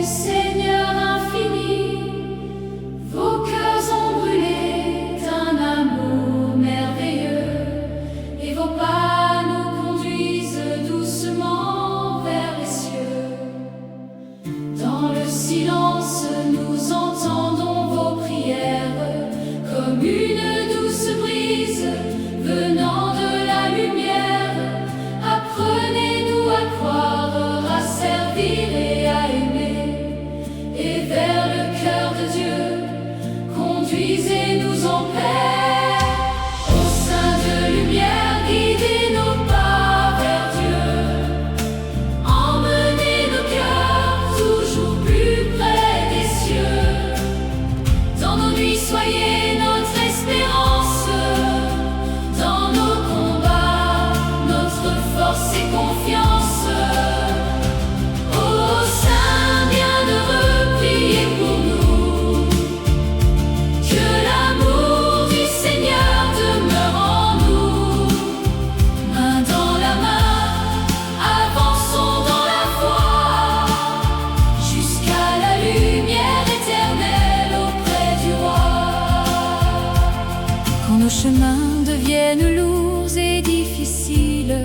Seigneur infini. Vos cœurs ont brûlé d'un amour merveilleux, et vos pas nous conduisent doucement vers les cieux. Dans le silence, nous entendons vos prières, comme une douce brise venant de la lumière. Apprenez-nous à croire, à servir et à aimer, et vers le cœur de Dieu, conduisez-nous en paix. Au sein de lumière, guidez nos pas vers Dieu. Emmenez nos cœurs toujours plus près des cieux. Dans nos nuits, soyez notre espérance. Dans nos combats, notre force et confiance. Ô Saint bienheureux, priez pour nous. Que l'amour du Seigneur demeure en nous. Main dans la main, avançons dans la foi, jusqu'à la lumière éternelle auprès du Roi. Quand nos chemins deviennent lourds et difficiles,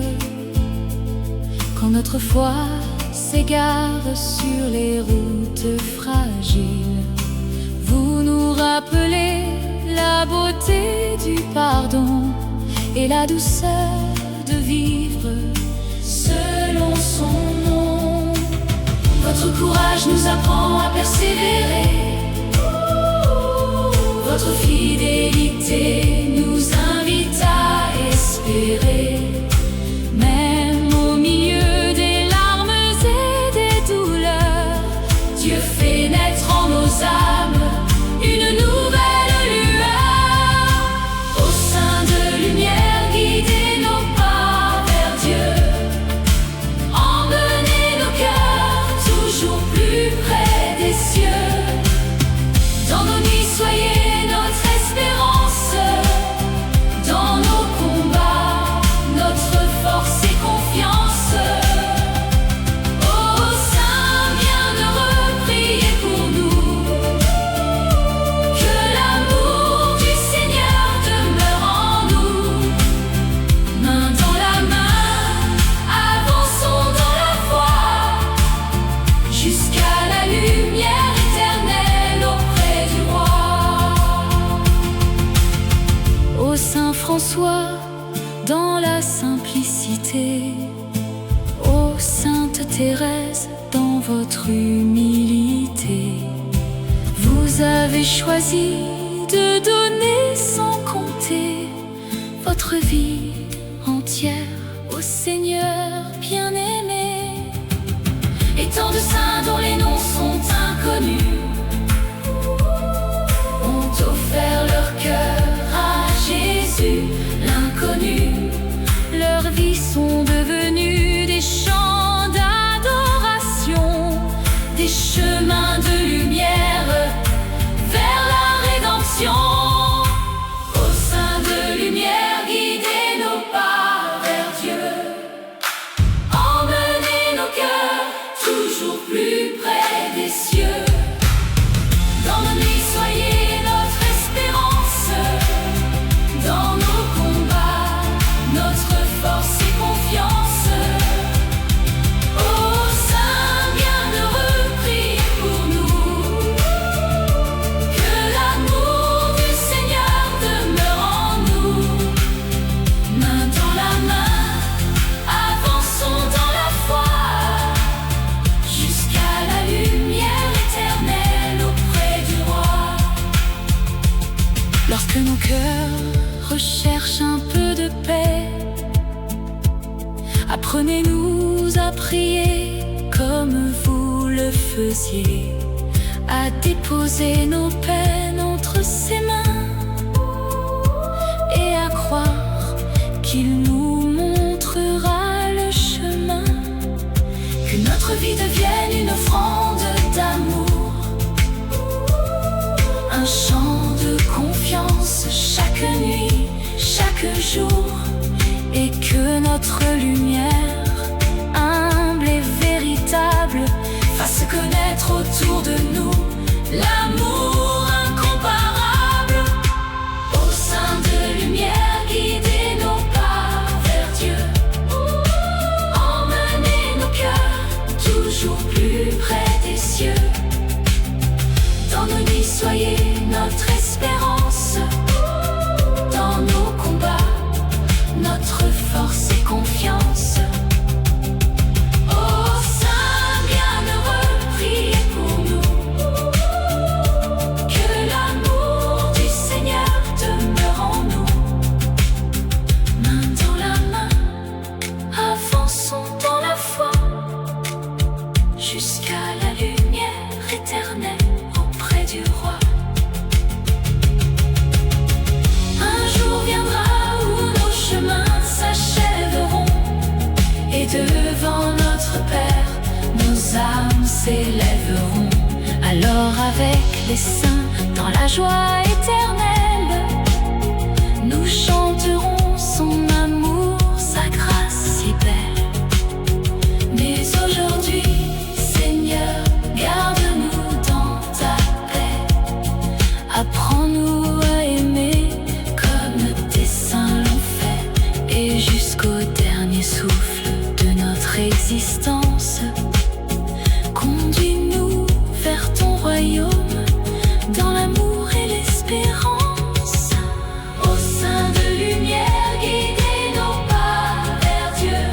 quand notre foi s'égare sur les routes fragiles, vous nous rappelez la beauté du pardon et la douceur de vivre selon son nom. Votre courage nous apprend à persévérer. Votre fidélité nous invite à espérer. Même au milieu des larmes et des douleurs, Dieu fait naître en nos âmes une nouvelle lueur. Au sein de lumière, guidez nos pas vers Dieu. Emmenez nos cœurs toujours plus près des cieux. Dans nos nuits, soyez notre espérance. Dans nos combats, notre force et confiance. Ô Saint bienheureux, priez pour nous. Que l'amour du Seigneur demeure en nous. Main dans la main, avançons dans la foi, jusqu'à la lumière éternelle auprès du Roi. Ô Saint François, dans la simplicité, ô Sainte Thérèse, dans votre humilité, vous avez choisi de donner sans compter votre vie entière au Seigneur bien-aimé. Et tant de saints dont les noms sont inconnus ont offert leur cœur à Jésus l'inconnu. Leurs vies sont devenues des chants d'adoration, des chemins de lumière vers la rédemption. Au sein de lumière, guidez nos pas vers Dieu. Emmenez nos cœurs toujours plus près des cieux. Dans nos nuits, soyez notre espérance. Dans nos combats, notre force et confiance. Ô Saint bienheureux, priez pour nous. Que l'amour du Seigneur demeure en nous. Main dans la main, avançons dans la foi, jusqu'à la lumière éternelle auprès du Roi. Lorsque nos cœurs recherchent un peu de paix, apprenez-nous à prier comme vous le faisiez, à déposer nos peines entre ses mains et à croire qu'il nous montrera le chemin. Que notre vie devienne une offrande d'amour, un chant de confiance chaque nuit, chaque jour, et que notre lumière, humble et véritable, fasse connaître être autour de nous, l'amour incomparable. Au sein de lumière, guider nos pas vers Dieu. Emmener nos cœurs toujours plus près des cieux. Dans nos nuits, soyez notre espérance. Dans nos combats, notre force et confiance. Ô Saint bienheureux, priez pour nous. Que l'amour du Seigneur demeure en nous. Main dans la main, avançons dans la foi, jusqu'à la lumière éternelle auprès du Roi. Un jour viendra où nos chemins s'achèveront, et devant notre Père, nos âmes s'élèveront. Alors avec les saints, dans la joie éternelle, nous chanterons son amour, sa grâce si belle. Mais aujourd'hui, Seigneur, garde-nous dans ta paix. Apprends-nous à aimer comme tes saints l'ont fait, et jusqu'au dernier souffle de notre existence, conduis-nous vers ton royaume, dans l'amour et l'espérance. Au sein de lumière, guidez nos pas vers Dieu.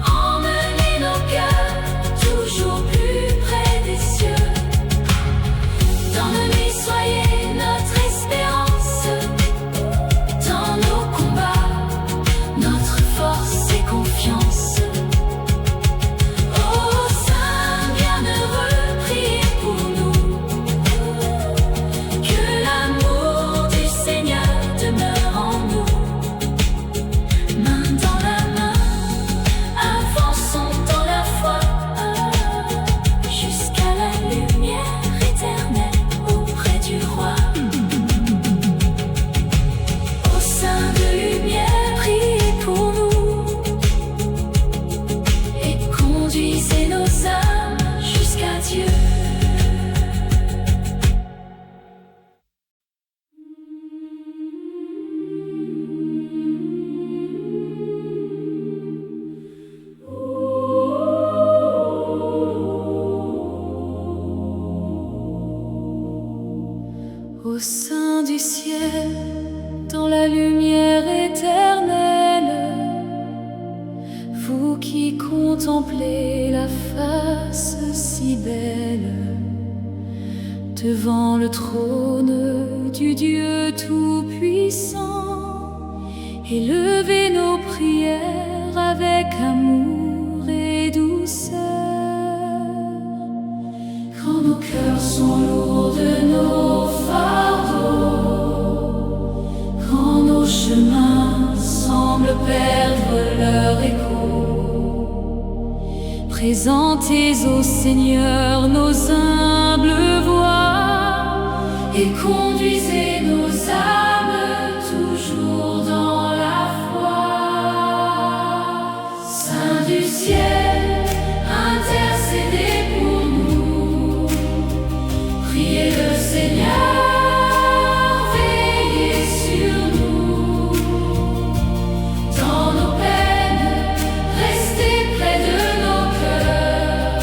Emmenez nos cœurs toujours plus près des cieux. Dans nos nuits, soyez notre espérance. Dans nos combats, notre force et confiance. Ô Saint bienheureux, priez pour nous. Que l'amour du Seigneur demeure en nous. Main dans la main, avançons dans la foi, jusqu'à la lumière éternelle auprès du Roi. Au sein de lumière, priez pour nous, et conduisez nos âmes jusqu'à Dieu. Au sein du ciel, dans la lumière éternelle, vous qui contemplez la face si belle, devant le trône du Dieu Tout-Puissant, élevez nos prières avec amour et douceur. Quand nos cœurs sont lourds de nos fardeaux, quand nos chemins semblent perdre leur écho, présentez au Seigneur nos humbles voix, et conduisez nos âmes toujours dans la foi. Saint du ciel, intercédez pour nous. Priez le Seigneur, veillez sur nous. Dans nos peines, restez près de nos cœurs.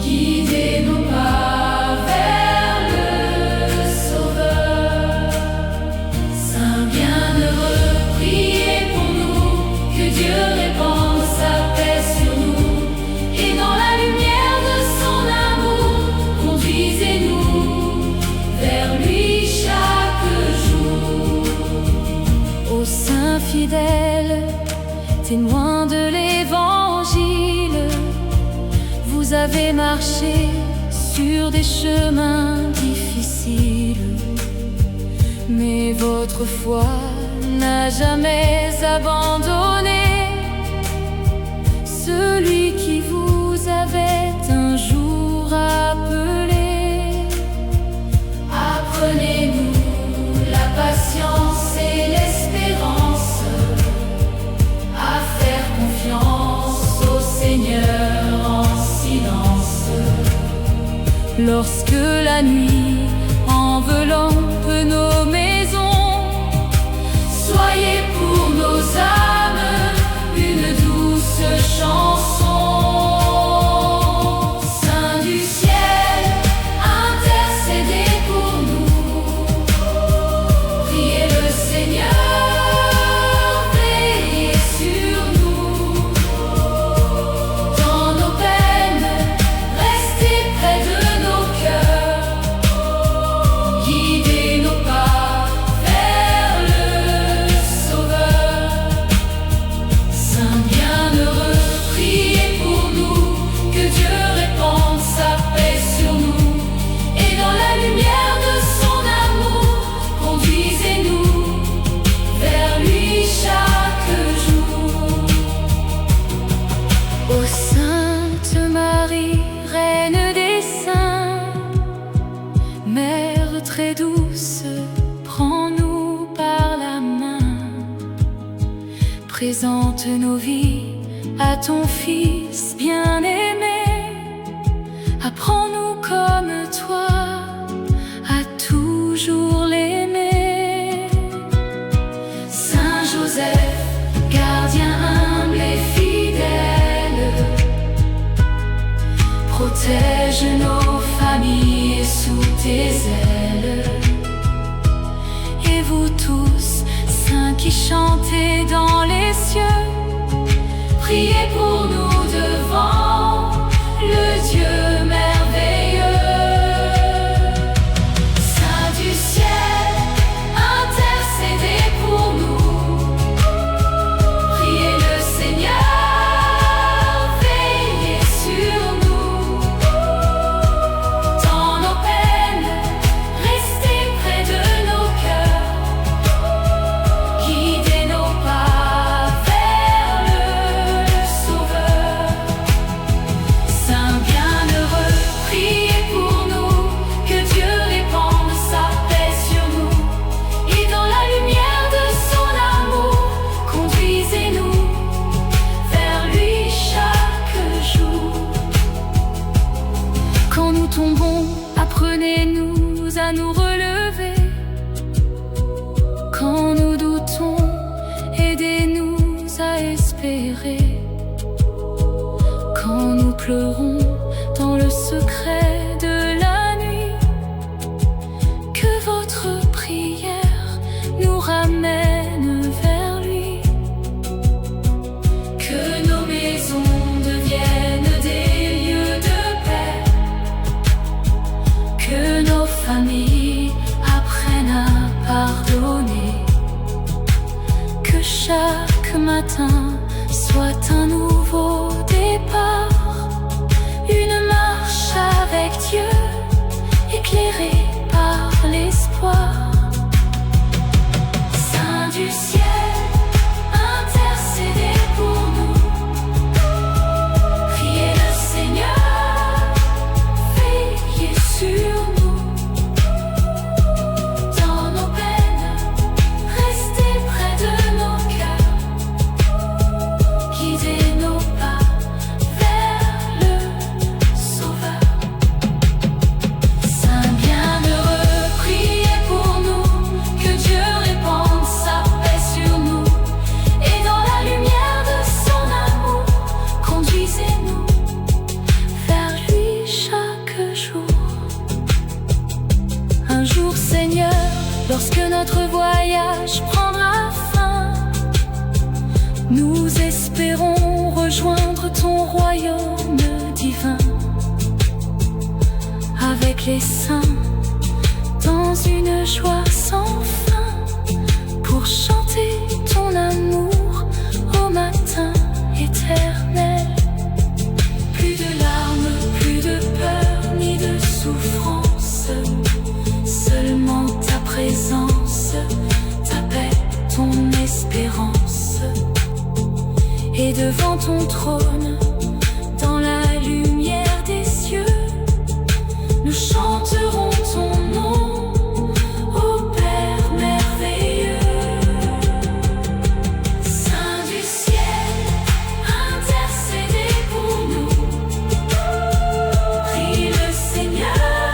Guidez nos pas vers le Sauveur. Saint bienheureux, priez pour nous, que Dieu répande sa paix sur nous. Et dans la lumière de son amour, conduisez-nous vers lui chaque jour. Ô Saint fidèle, témoin de l'Évangile, vous avez marché sur des chemins difficiles, mais votre foi n'a jamais abandonné celui qui vous avait un jour appelé. Apprenez-nous la patience et l'espérance, à faire confiance au Seigneur en silence. lorsque la nuit enveloppe nos maisons. Soyez pour nos âmes une douce chanson. Saint du ciel, intercédez pour nous. Priez le Seigneur, veillez sur nous. Dans nos peines, restez près de nos cœurs. Guidez nos pas vers le Sauveur. Saint bienheureux, priez pour nous, que Dieu répande sa paix sur nous. Et dans la lumière de son amour, conduisez-nous vers lui chaque jour. Ô Sainte Marie, Reine des saints, Mère très douce, prends-nous par la main. Présente nos vies à ton Fils bien-aimé. Apprends-nous comme toi à toujours l'aimer. Saint Joseph, gardien humble et fidèle, protège nos familles sous tes ailes. Et vous tous, saints qui chantez dans les cieux, priez pour nous devant le Dieu merveilleux. Saint du ciel, intercédez pour nous. Priez le Seigneur, veillez sur nous. Dans nos peines, restez près de nos cœurs. Guidez nos pas vers le Sauveur. Saint bienheureux, priez pour nous, que Dieu répande sa paix sur nous. Et dans la lumière de son amour, conduisez-nous vers lui chaque jour. Quand nous tombons, apprenez-nous à nous relever. Quand nous doutons, aidez-nous à espérer. Quand nous pleurons dans le secret de la nuit, que votre prière nous ramène vers lui. Que nos maisons deviennent des lieux de paix. Que nos familles apprennent à pardonner. Que chaque matin soit un nouveau départ. Une marche avec Dieu, éclairée par l'espoir. Saint du ciel, intercédez pour nous. Priez le Seigneur, veillez sur nous. Dans nos peines, restez près de nos cœurs. Guidez nos pas vers le Sauveur. Saint bienheureux, priez pour nous, que Dieu répande sa paix sur nous. Et dans la lumière de son amour, conduisez-nous vers lui chaque jour. Un jour, Seigneur, lorsque notre voyage prendra fin, nous espérons rejoindre ton royaume divin. Avec les saints, dans une joie sans fin, pour chanter ton amour au matin éternel. Plus de larmes, plus de peur, ni de souffrance, seulement ta présence, ta paix, ton espérance. Et devant ton trône, dans la lumière des cieux, nous chanterons ton nom, ô Père merveilleux. Saint du ciel, intercédez pour nous. Prie le Seigneur.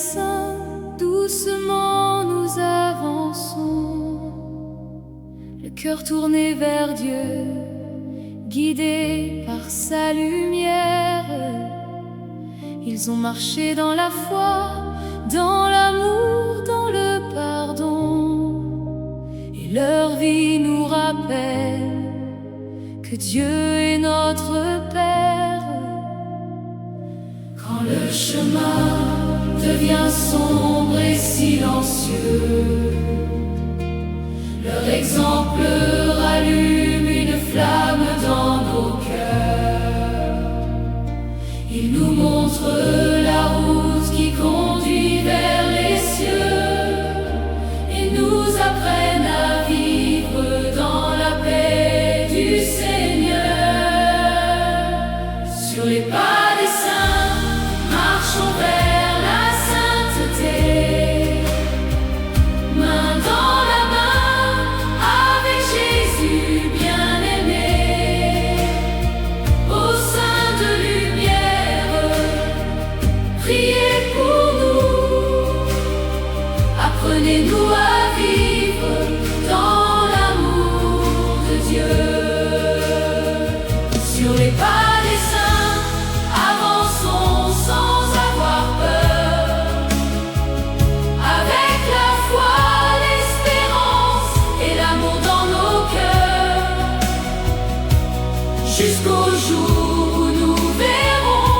saints, doucement nous avançons, le cœur tourné vers Dieu, guidés par sa lumière. Ils ont marché dans la foi, dans l'amour, dans le pardon, et leur vie nous rappelle que Dieu est notre Père. Quand le chemin devient sombre et silencieux, leur exemple rallume une flamme dans nos cœurs. Ils nous montrent la route qui conduit vers les cieux et nous apprennent à vivre dans la paix du Seigneur. Sur les pas des saints, marchons vers la sainteté, main dans la main avec Jésus bien-aimé. Ô saints de lumière, priez pour nous, apprenez-nous à vivre dans l'amour de Dieu. Sur les pas des saints, avançons sans avoir peur, avec la foi, l'espérance et l'amour dans nos cœurs, jusqu'au jour où nous verrons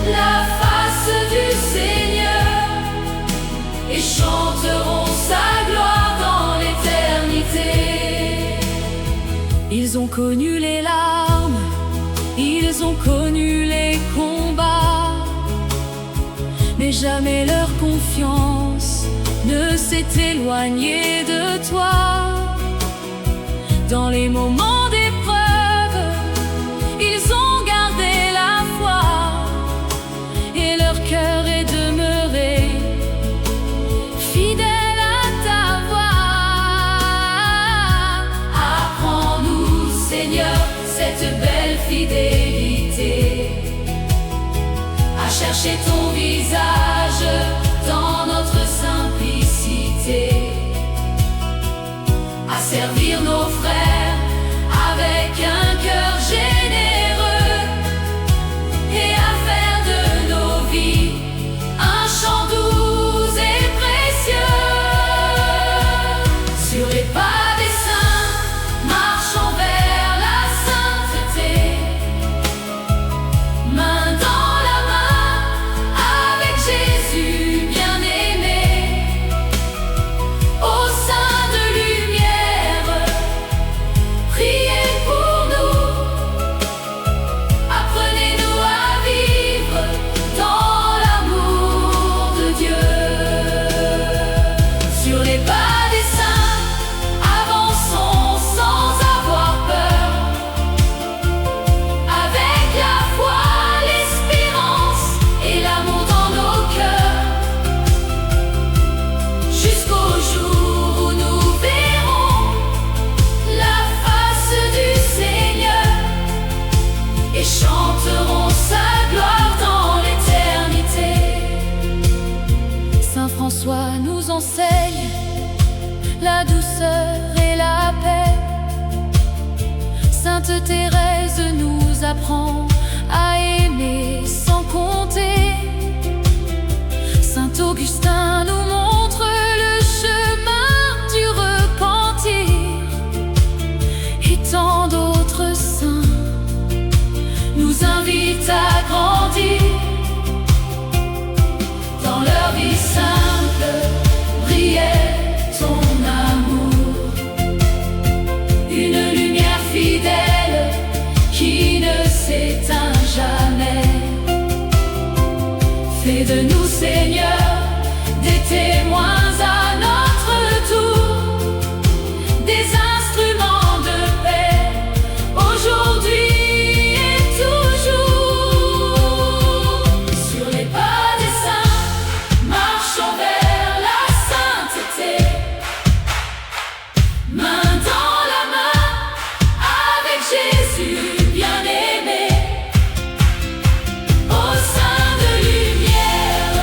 la face du Seigneur et chanterons sa gloire dans l'éternité. Ils ont connu les larmes, ils ont connu les combats, mais jamais leur confiance ne s'est éloignée de toi. Dans les moments d'épreuve, ils ont gardé la foi et leur cœur est demeuré fidèle à ta voix. Apprends-nous, Seigneur, cette belle fidélité, à chercher ton visage dans notre simplicité, à servir nos frères avec un cœur généreux et à faire de nos vies un chant doux et précieux. Sur les pas des saints, marchons vers la sainteté, main dans la main avec Jésus bien-aimé. Ô saints de lumière, priez pour nous, apprenez-nous à vivre dans l'amour de Dieu. Sur les pas des saints, avançons sans avoir peur, avec la foi, l'espérance et l'amour dans nos cœurs, jusqu'au jour où nous verrons la face du Seigneur et chanterons sa gloire dans l'éternité. Saint François nous enseigne la douceur et la paix. Sainte Thérèse nous apprend à aimer sans compter. Saint Augustin nous montre le chemin du repentir. Et tant d'autres saints nous invitent à grandir. Dans leur vie simple brillait ton amour, une lumière fidèle qui ne s'éteint jamais. Fais de nous, Seigneur, des témoins à notre tour, des instruments de paix aujourd'hui et toujours. Sur les pas des saints, marchons vers la sainteté, main dans la main avec Jésus bien-aimé. Ô saints de lumière,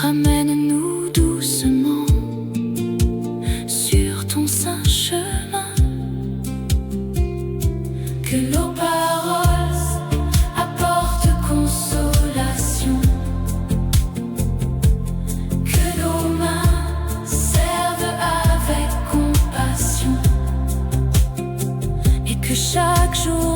Ramène-nous doucement sur ton saint chemin, que nos paroles apportent consolation, que nos mains servent avec compassion, et que chaque jour